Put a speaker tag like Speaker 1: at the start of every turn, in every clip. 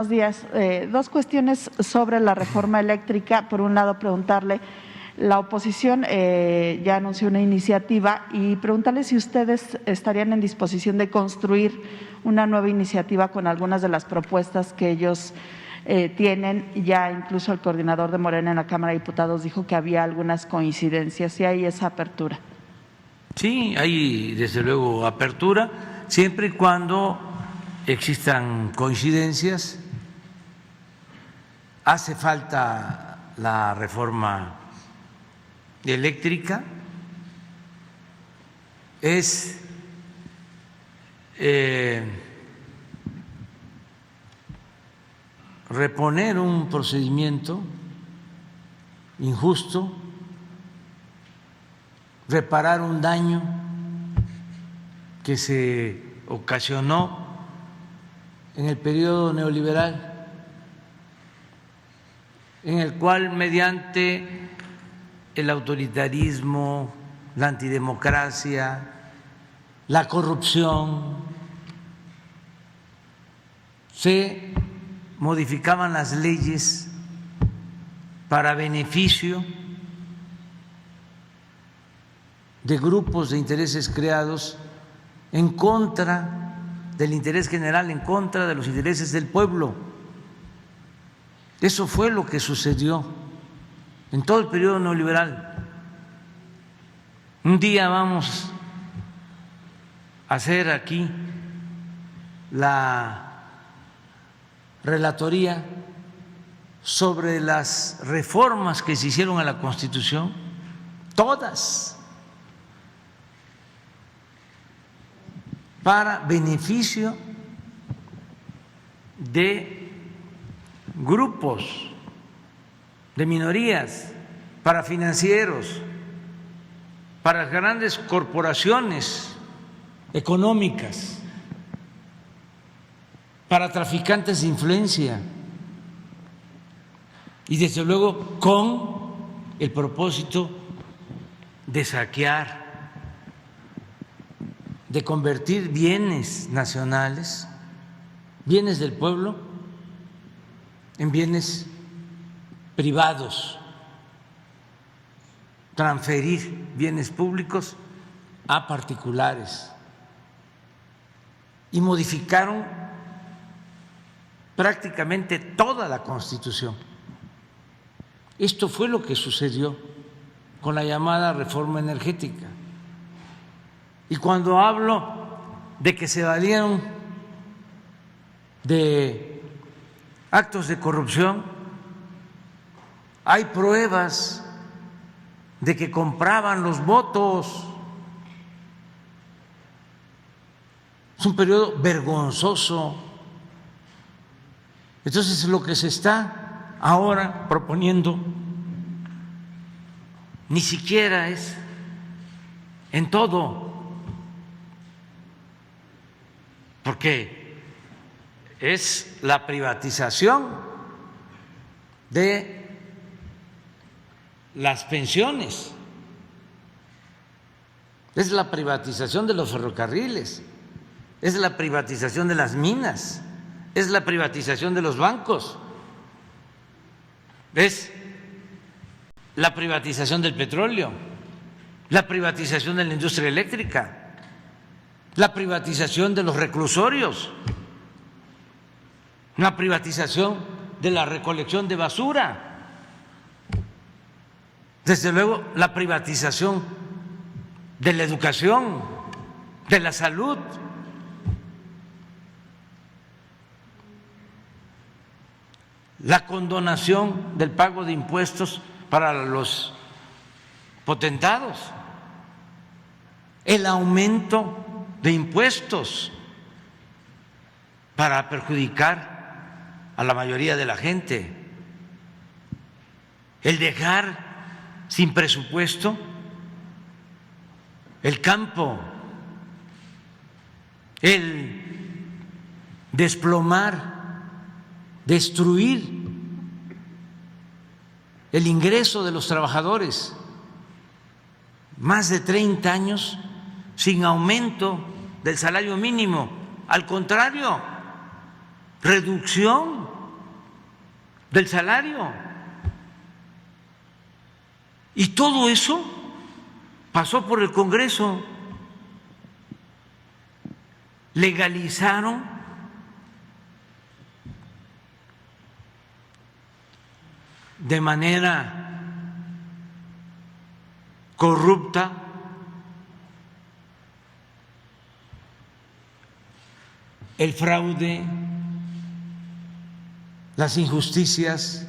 Speaker 1: Buenos días. Dos cuestiones sobre la reforma eléctrica. Por un lado, preguntarle, la oposición ya anunció una iniciativa y preguntarle si ustedes estarían en disposición de construir una nueva iniciativa con algunas de las propuestas que ellos tienen. Ya incluso el coordinador de Morena en la Cámara de Diputados dijo que había algunas coincidencias y hay esa apertura.
Speaker 2: Sí, hay desde luego apertura, siempre y cuando existan coincidencias. Hace falta la reforma eléctrica, es reponer un procedimiento injusto, reparar un daño que se ocasionó en el periodo neoliberal, en el cual mediante el autoritarismo, la antidemocracia, la corrupción, se modificaban las leyes para beneficio de grupos de intereses creados en contra del interés general, en contra de los intereses del pueblo. Eso fue lo que sucedió en todo el periodo neoliberal. Un día vamos a hacer aquí la relatoría sobre las reformas que se hicieron a la Constitución, todas para beneficio de grupos, de minorías, para financieros, para grandes corporaciones económicas, para traficantes de influencia y desde luego con el propósito de saquear, de convertir bienes nacionales, bienes del pueblo, en bienes privados, transferir bienes públicos a particulares y modificaron prácticamente toda la Constitución. Esto fue lo que sucedió con la llamada reforma energética. Y cuando hablo de que se valieron de actos de corrupción, hay pruebas de que compraban los votos. Es un periodo vergonzoso. Entonces, lo que se está ahora proponiendo ni siquiera es en todo, porque es la privatización de las pensiones, es la privatización de los ferrocarriles, es la privatización de las minas, es la privatización de los bancos, es la privatización del petróleo, la privatización de la industria eléctrica, la privatización de los reclusorios, la privatización de la recolección de basura, desde luego la privatización de la educación, de la salud. La condonación del pago de impuestos para los potentados, el aumento de impuestos para perjudicar a la mayoría de la gente, el dejar sin presupuesto el campo, el desplomar, destruir el ingreso de los trabajadores, más de 30 años sin aumento del salario mínimo, al contrario, reducción del salario. Y todo eso pasó por el Congreso. Legalizaron de manera corrupta el fraude, las injusticias,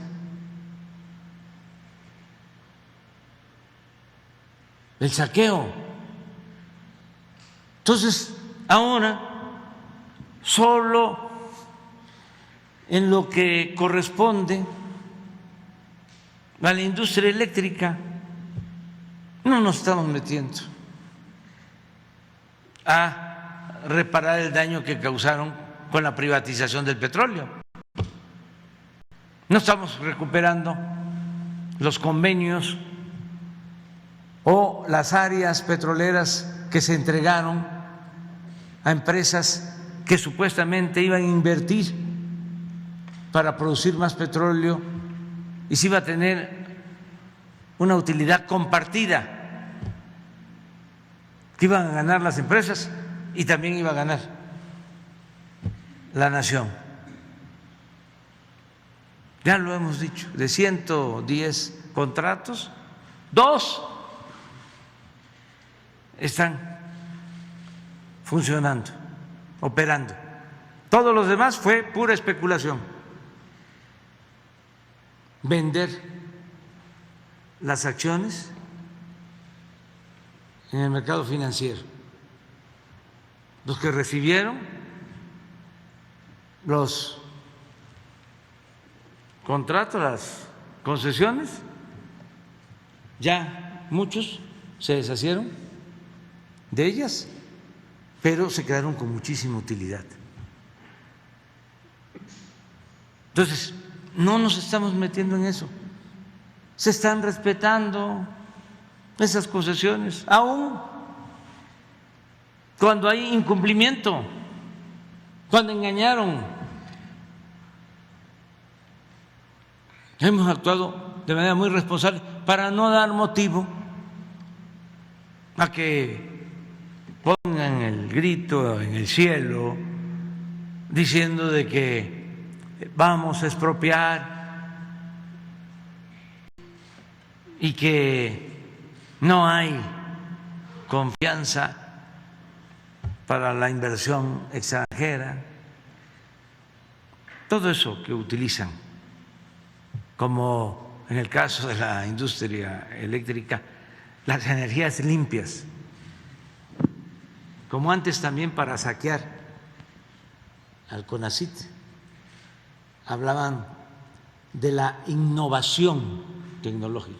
Speaker 2: el saqueo. Entonces, ahora, solo en lo que corresponde a la industria eléctrica, no nos estamos metiendo a reparar el daño que causaron con la privatización del petróleo. No estamos recuperando los convenios o las áreas petroleras que se entregaron a empresas que supuestamente iban a invertir para producir más petróleo y se iba a tener una utilidad compartida, que iban a ganar las empresas y también iba a ganar la nación. Ya lo hemos dicho, de 110 contratos, 2 están funcionando, operando. Todos los demás fue pura especulación. Vender las acciones en el mercado financiero. Los que recibieron los contratos, las concesiones, ya muchos se deshacieron de ellas, pero se quedaron con muchísima utilidad. Entonces, no nos estamos metiendo en eso. Se están respetando esas concesiones, aún cuando hay incumplimiento, cuando engañaron. Hemos actuado de manera muy responsable para no dar motivo a que pongan el grito en el cielo diciendo de que vamos a expropiar y que no hay confianza para la inversión extranjera. Todo eso que utilizan, como en el caso de la industria eléctrica, las energías limpias, como antes también para saquear al CONACYT, hablaban de la innovación tecnológica.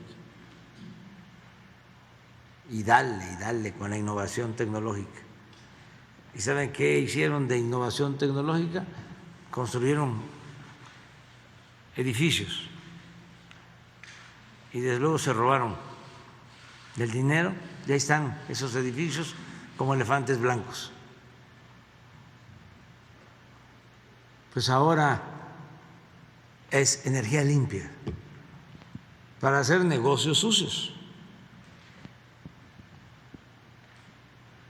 Speaker 2: Y dale con la innovación tecnológica. ¿Y saben qué hicieron de innovación tecnológica? Construyeron edificios y desde luego se robaron del dinero, y ahí están esos edificios como elefantes blancos. Pues ahora es energía limpia para hacer negocios sucios.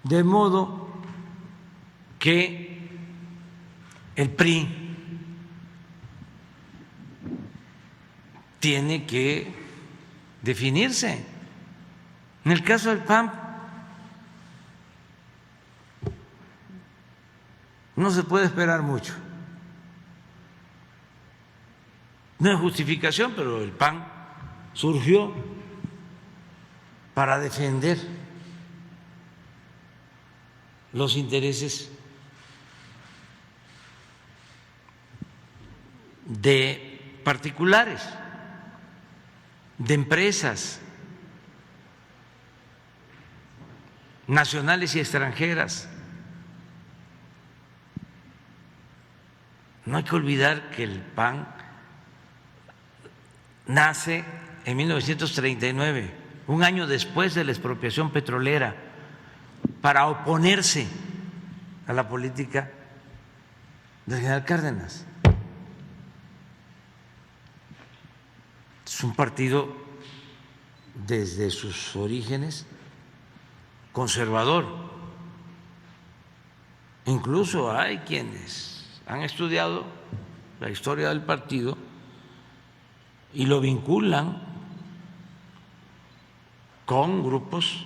Speaker 2: De modo que el PRI tiene que definirse. En el caso del PAN, no se puede esperar mucho. No es justificación, pero el PAN surgió para defender los intereses de particulares, de empresas nacionales y extranjeras. No hay que olvidar que el PAN nace en 1939, un año después de la expropiación petrolera, para oponerse a la política del general Cárdenas. Es un partido desde sus orígenes conservador. Incluso hay quienes han estudiado la historia del partido y lo vinculan con grupos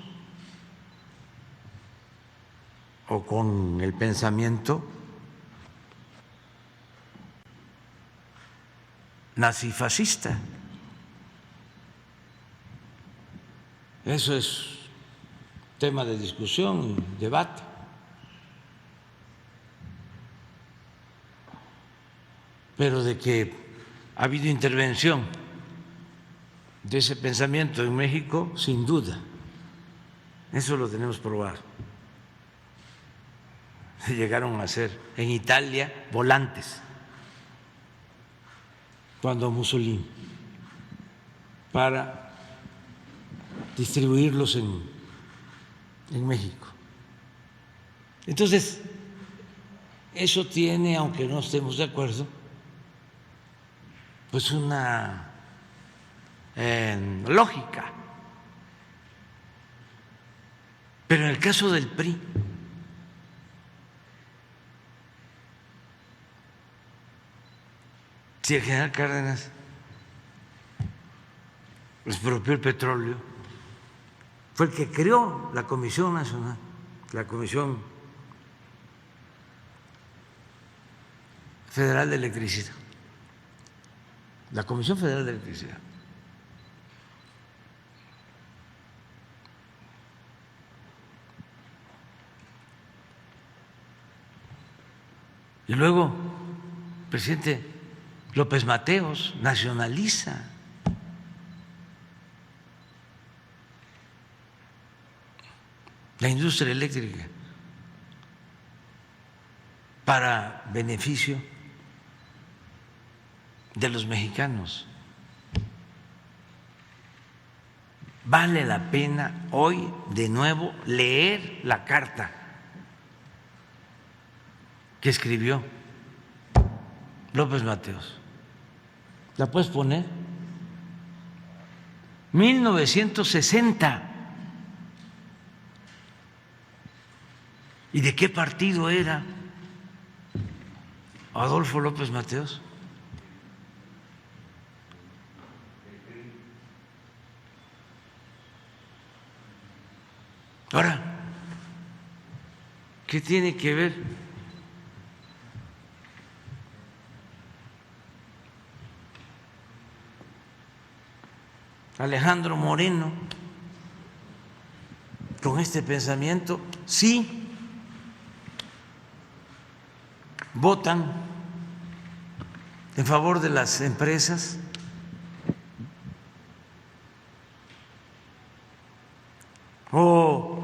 Speaker 2: o con el pensamiento nazifascista. Eso es tema de discusión y debate. Pero de que ha habido intervención de ese pensamiento en México, sin duda. Eso lo tenemos probado. Llegaron a ser en Italia volantes cuando Mussolini, para distribuirlos en México. Entonces, eso tiene, aunque no estemos de acuerdo, pues una lógica. Pero en el caso del PRI, si el general Cárdenas expropió el petróleo, fue el que creó la Comisión Nacional, la Comisión Federal de Electricidad, la Comisión Federal de Electricidad. Y luego, presidente López Mateos nacionaliza la industria eléctrica para beneficio de los mexicanos. Vale la pena hoy de nuevo leer la carta que escribió López Mateos. ¿La puedes poner? 1960. ¿Y de qué partido era Adolfo López Mateos? Ahora, ¿qué tiene que ver Alejandro Moreno con este pensamiento? Sí, votan en favor de las empresas, o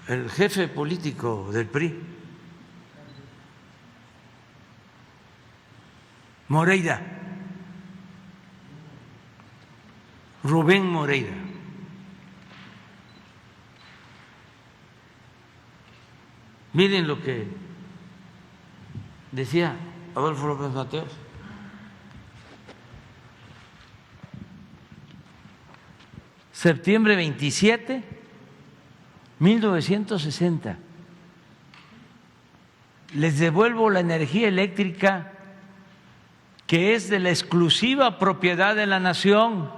Speaker 2: el jefe político del PRI, Moreira, Rubén Moreira. Miren lo que decía Adolfo López Mateos. Septiembre 27, 1960. Les devuelvo la energía eléctrica que es de la exclusiva propiedad de la nación.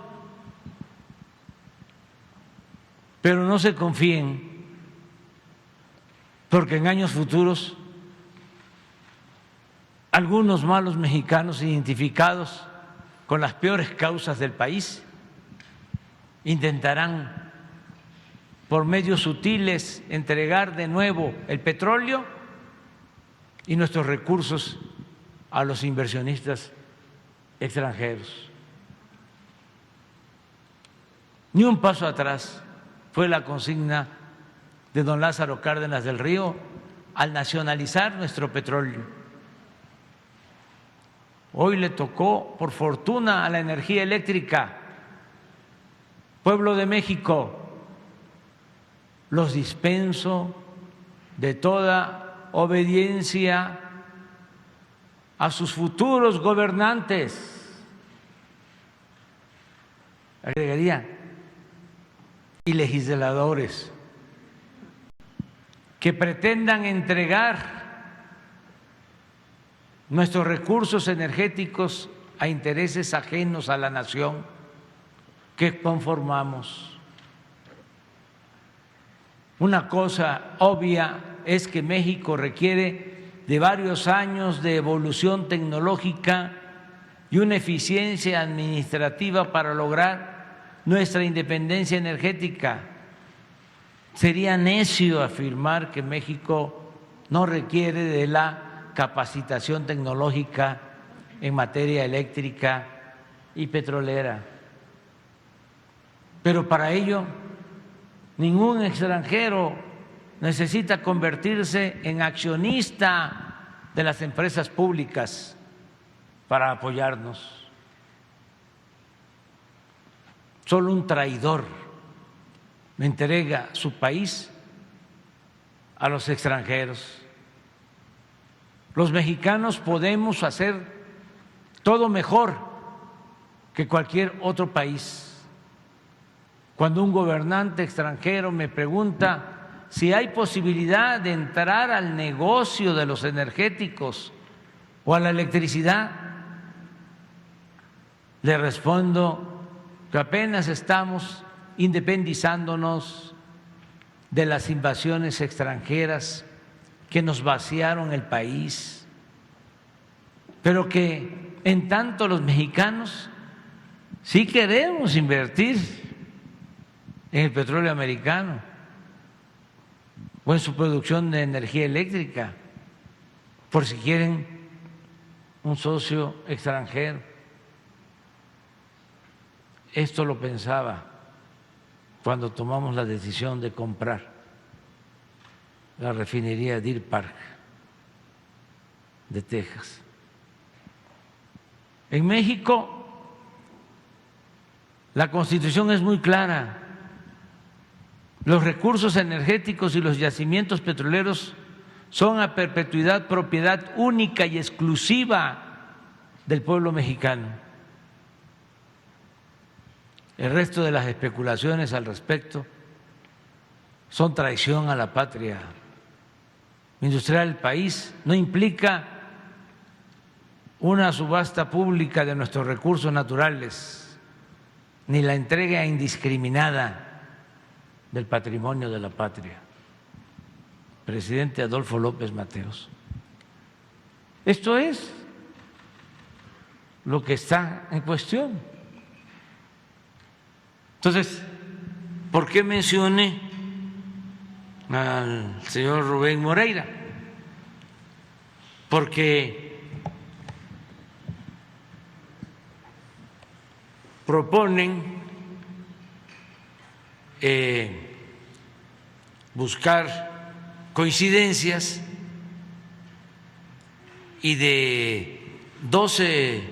Speaker 2: Pero no se confíen, porque en años futuros algunos malos mexicanos identificados con las peores causas del país intentarán por medios sutiles entregar de nuevo el petróleo y nuestros recursos a los inversionistas extranjeros. Ni un paso atrás fue la consigna de don Lázaro Cárdenas del Río al nacionalizar nuestro petróleo. Hoy le tocó, por fortuna, a la energía eléctrica. Pueblo de México, los dispenso de toda obediencia a sus futuros gobernantes. agregaría, y legisladores que pretendan entregar nuestros recursos energéticos a intereses ajenos a la nación que conformamos. Una cosa obvia es que México requiere de varios años de evolución tecnológica y una eficiencia administrativa para lograr nuestra independencia energética. Sería necio afirmar que México no requiere de la capacitación tecnológica en materia eléctrica y petrolera. Pero para ello, ningún extranjero necesita convertirse en accionista de las empresas públicas para apoyarnos. Solo un traidor entrega su país a los extranjeros. Los mexicanos podemos hacer todo mejor que cualquier otro país. Cuando un gobernante extranjero me pregunta si hay posibilidad de entrar al negocio de los energéticos o a la electricidad, le respondo que apenas estamos independizándonos de las invasiones extranjeras que nos vaciaron el país, pero que en tanto los mexicanos sí queremos invertir en el petróleo americano o en su producción de energía eléctrica, por si quieren un socio extranjero. Esto lo pensaba cuando tomamos la decisión de comprar la refinería Deer Park de Texas. En México la Constitución es muy clara. Los recursos energéticos y los yacimientos petroleros son a perpetuidad propiedad única y exclusiva del pueblo mexicano. El resto de las especulaciones al respecto son traición a la patria industrial del país. No implica una subasta pública de nuestros recursos naturales ni la entrega indiscriminada del patrimonio de la patria. Presidente Adolfo López Mateos. Esto es lo que está en cuestión. Entonces, ¿por qué mencioné al señor Rubén Moreira? Porque proponen buscar coincidencias y de 12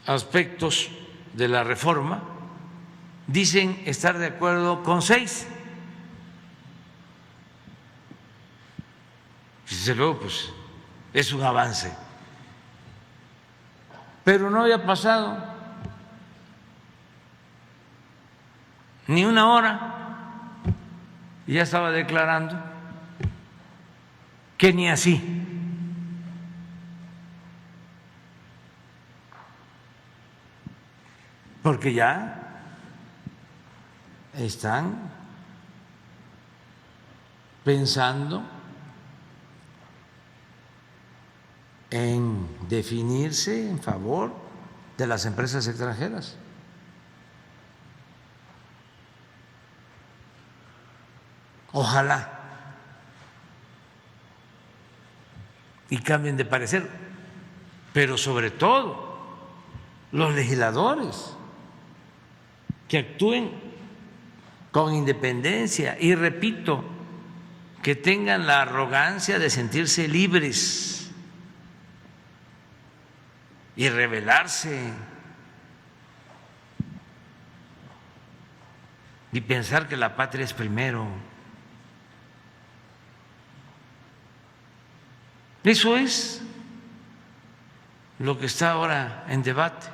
Speaker 2: aspectos de la reforma dicen estar de acuerdo con 6. Desde luego, pues es un avance, pero no había pasado ni una hora y ya estaba declarando que ni así. Porque ya están pensando en definirse en favor de las empresas extranjeras. Ojalá y cambien de parecer, pero sobre todo los legisladores que actúen con independencia y, repito, que tengan la arrogancia de sentirse libres y rebelarse y pensar que la patria es primero. Eso es lo que está ahora en debate.